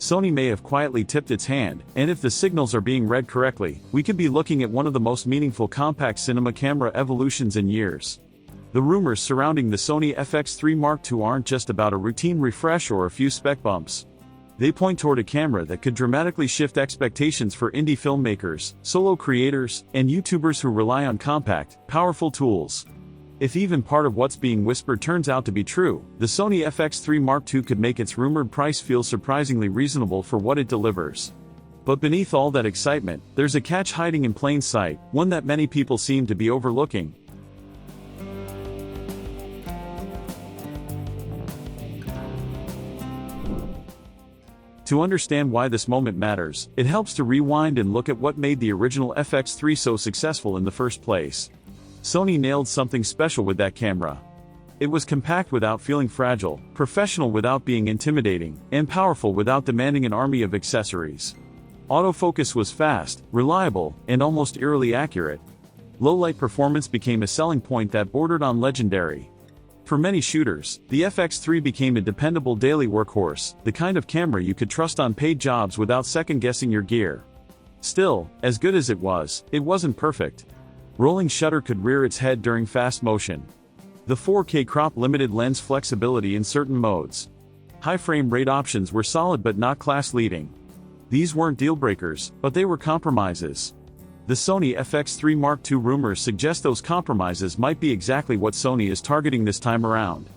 Sony may have quietly tipped its hand, and if the signals are being read correctly, we could be looking at one of the most meaningful compact cinema camera evolutions in years. The rumors surrounding the Sony FX3 Mark II aren't just about a routine refresh or a few spec bumps. They point toward a camera that could dramatically shift expectations for indie filmmakers, solo creators, and YouTubers who rely on compact, powerful tools. If even part of what's being whispered turns out to be true, the Sony FX3 Mark II could make its rumored price feel surprisingly reasonable for what it delivers. But beneath all that excitement, there's a catch hiding in plain sight, one that many people seem to be overlooking. To understand why this moment matters, it helps to rewind and look at what made the original FX3 so successful in the first place. Sony nailed something special with that camera. It was compact without feeling fragile, professional without being intimidating, and powerful without demanding an army of accessories. Autofocus was fast, reliable, and almost eerily accurate. Low-light performance became a selling point that bordered on legendary. For many shooters, the FX3 became a dependable daily workhorse, the kind of camera you could trust on paid jobs without second-guessing your gear. Still, as good as it wasn't perfect. Rolling shutter could rear its head during fast motion. The 4K crop limited lens flexibility in certain modes. High frame rate options were solid but not class-leading. These weren't deal-breakers, but they were compromises. The Sony FX3 Mark II rumors suggest those compromises might be exactly what Sony is targeting this time around.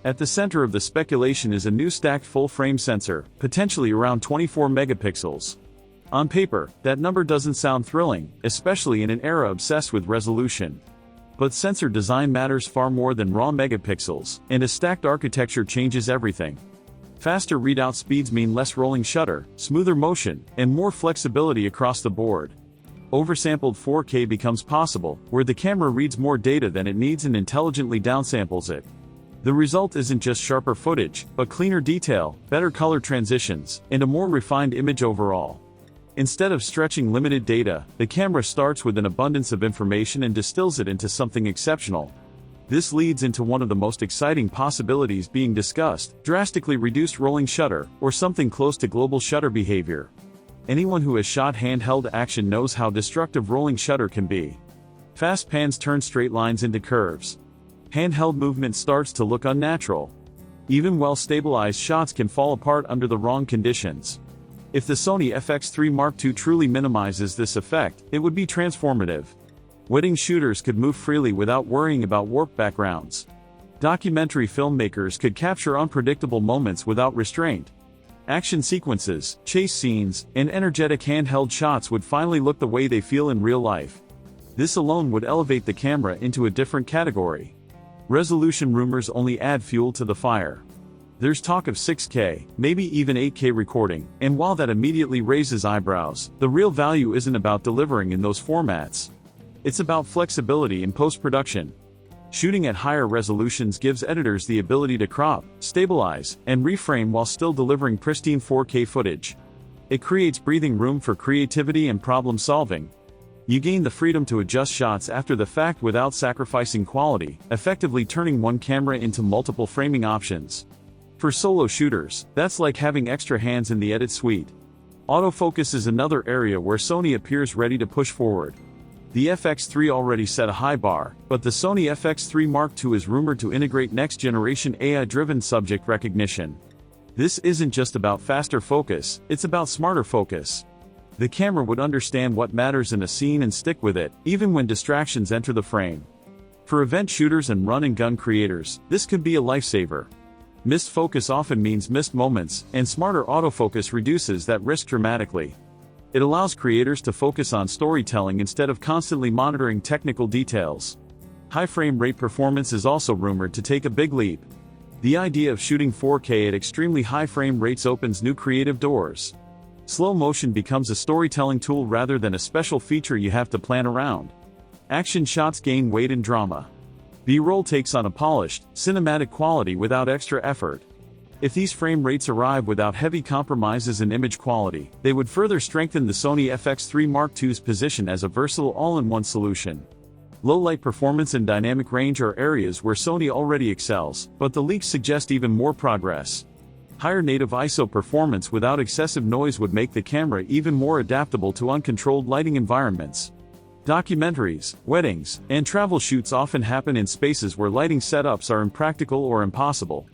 At the center of the speculation is a new stacked full-frame sensor, potentially around 24 megapixels. On paper, that number doesn't sound thrilling, especially in an era obsessed with resolution. But sensor design matters far more than raw megapixels, and a stacked architecture changes everything. Faster readout speeds mean less rolling shutter, smoother motion, and more flexibility across the board. Oversampled 4K becomes possible, where the camera reads more data than it needs and intelligently downsamples it. The result isn't just sharper footage, but cleaner detail, better color transitions, and a more refined image overall. Instead of stretching limited data, the camera starts with an abundance of information and distills it into something exceptional. This leads into one of the most exciting possibilities being discussed: drastically reduced rolling shutter, or something close to global shutter behavior. Anyone who has shot handheld action knows how destructive rolling shutter can be. Fast pans turn straight lines into curves. Handheld movement starts to look unnatural. Even well-stabilized shots can fall apart under the wrong conditions. If the Sony FX3 Mark II truly minimizes this effect, it would be transformative. Wedding shooters could move freely without worrying about warped backgrounds. Documentary filmmakers could capture unpredictable moments without restraint. Action sequences, chase scenes, and energetic handheld shots would finally look the way they feel in real life. This alone would elevate the camera into a different category. Resolution rumors only add fuel to the fire. There's talk of 6K, maybe even 8K recording, and while that immediately raises eyebrows, the real value isn't about delivering in those formats. It's about flexibility in post-production. Shooting at higher resolutions gives editors the ability to crop, stabilize, and reframe while still delivering pristine 4K footage. It creates breathing room for creativity and problem solving. You gain the freedom to adjust shots after the fact without sacrificing quality, effectively turning one camera into multiple framing options. For solo shooters, that's like having extra hands in the edit suite. Autofocus is another area where Sony appears ready to push forward. The FX3 already set a high bar, but the Sony FX3 Mark II is rumored to integrate next-generation AI-driven subject recognition. This isn't just about faster focus, it's about smarter focus. The camera would understand what matters in a scene and stick with it, even when distractions enter the frame. For event shooters and run-and-gun creators, this could be a lifesaver. Missed focus often means missed moments, and smarter autofocus reduces that risk dramatically. It allows creators to focus on storytelling instead of constantly monitoring technical details. High frame rate performance is also rumored to take a big leap. The idea of shooting 4K at extremely high frame rates opens new creative doors. Slow motion becomes a storytelling tool rather than a special feature you have to plan around. Action shots gain weight and drama. B-roll takes on a polished, cinematic quality without extra effort. If these frame rates arrive without heavy compromises in image quality, they would further strengthen the Sony FX3 Mark II's position as a versatile all-in-one solution. Low-light performance and dynamic range are areas where Sony already excels, but the leaks suggest even more progress. Higher native ISO performance without excessive noise would make the camera even more adaptable to uncontrolled lighting environments. Documentaries, weddings, and travel shoots often happen in spaces where lighting setups are impractical or impossible.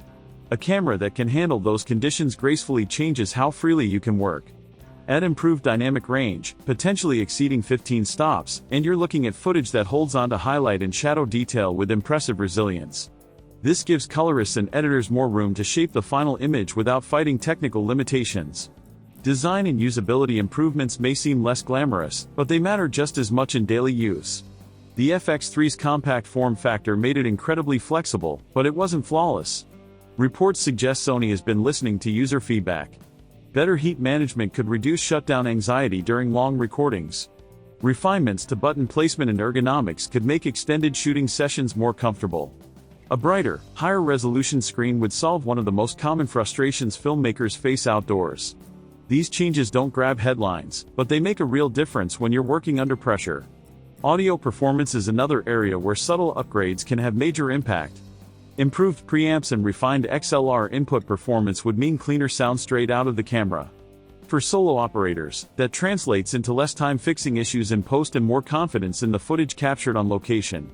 A camera that can handle those conditions gracefully changes how freely you can work. Add improved dynamic range, potentially exceeding 15 stops, and you're looking at footage that holds on to highlight and shadow detail with impressive resilience. This gives colorists and editors more room to shape the final image without fighting technical limitations. Design and usability improvements may seem less glamorous, but they matter just as much in daily use. The FX3's compact form factor made it incredibly flexible, but it wasn't flawless. Reports suggest Sony has been listening to user feedback. Better heat management could reduce shutdown anxiety during long recordings. Refinements to button placement and ergonomics could make extended shooting sessions more comfortable. A brighter, higher resolution screen would solve one of the most common frustrations filmmakers face outdoors. These changes don't grab headlines, but they make a real difference when you're working under pressure. Audio performance is another area where subtle upgrades can have major impact. Improved preamps and refined XLR input performance would mean cleaner sound straight out of the camera. For solo operators, that translates into less time fixing issues in post and more confidence in the footage captured on location.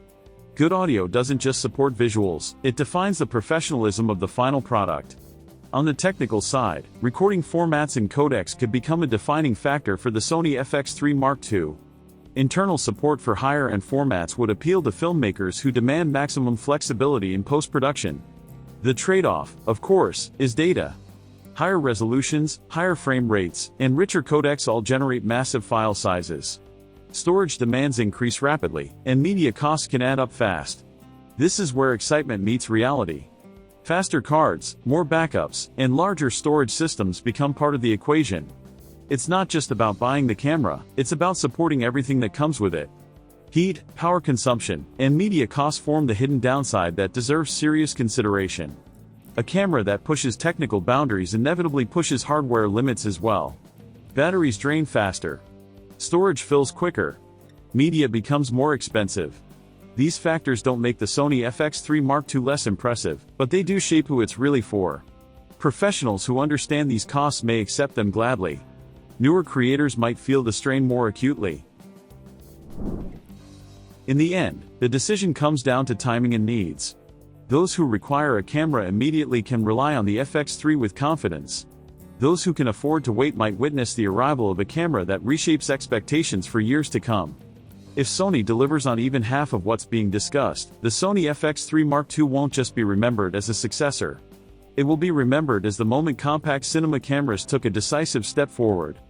Good audio doesn't just support visuals, it defines the professionalism of the final product. On the technical side, recording formats and codecs could become a defining factor for the Sony FX3 Mark II. Internal support for higher-end formats would appeal to filmmakers who demand maximum flexibility in post-production. The trade-off, of course, is data. Higher resolutions, higher frame rates, and richer codecs all generate massive file sizes. Storage demands increase rapidly, and media costs can add up fast. This is where excitement meets reality. Faster cards, more backups, and larger storage systems become part of the equation. It's not just about buying the camera, it's about supporting everything that comes with it. Heat, power consumption, and media costs form the hidden downside that deserves serious consideration. A camera that pushes technical boundaries inevitably pushes hardware limits as well. Batteries drain faster. Storage fills quicker. Media becomes more expensive. These factors don't make the Sony FX3 Mark II less impressive, but they do shape who it's really for. Professionals who understand these costs may accept them gladly. Newer creators might feel the strain more acutely. In the end, the decision comes down to timing and needs. Those who require a camera immediately can rely on the FX3 with confidence. Those who can afford to wait might witness the arrival of a camera that reshapes expectations for years to come. If Sony delivers on even half of what's being discussed, the Sony FX3 Mark II won't just be remembered as a successor. It will be remembered as the moment compact cinema cameras took a decisive step forward.